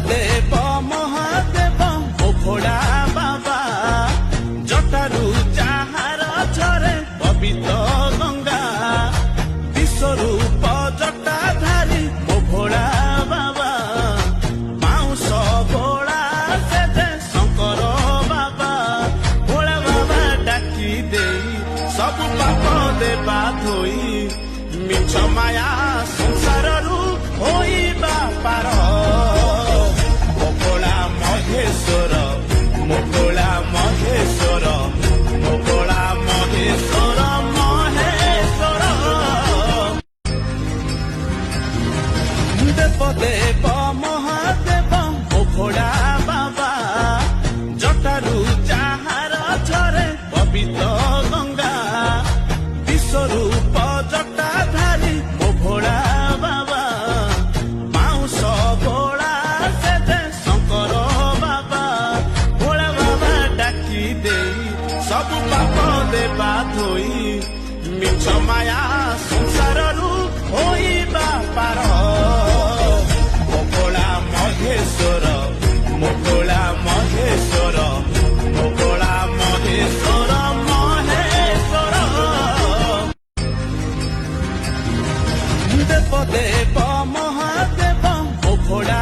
ଦେବ ମହାଦେବ ଅଭଡ଼ା ବାବା ଜଟାରୁ ଯାହାର ଝରେ ପବିତ୍ର ଗଙ୍ଗା ବିଶ୍ୱରୂପ ଜଟାଧାରୀ ଅଭଡ଼ା ବାବା ମାଉଁସ ଭୋଳା ସେଜେ ଶଙ୍କର ବାବା ଭୋଳା ବାବା ଡାକି ଦେଇ ସବୁ ପାପ ଦେବା ଧୋଇ ମିଛ ମାୟା ସଂସାରରୁ ହୋଇବା ପାର ମୋଗଳା ମହେଶ୍ୱର ମୋଗଳା ମହେଶ୍ୱର ମୋଗଳା ମହେଶ୍ୱର ମହେଶ୍ୱର ଦେବ ଦେବ ମହାଦେବ ମୋଗଳା ବାବା ଜଟାରୁ ଯାହାର ଝରେ ପବିତ୍ର ଗଙ୍ଗା ବିଶ୍ୱରୂପ ଜଟାଧାରୀ ମୋଗଳା ବାବା ମାଉଁସ ଭୋଳା ସେଜେ ଶଙ୍କର ବାବା ଭୋଳା ବାବା ଡାକି ଦେଇ ସବୁ ପାପ ଦେବା ଧୋଇ ମିଛ ମାୟା ସଂସାରରୁ ହୋଇବା ପାର ମୋଗଳା ମହେଶ୍ୱର ମୋଗଳା ମହେଶ୍ୱର ମୋଗଳା ମହେଶ୍ୱର ମହେଶ୍ୱର ଦେବ ଦେବ ମହାଦେବ ଅଭଡ଼ା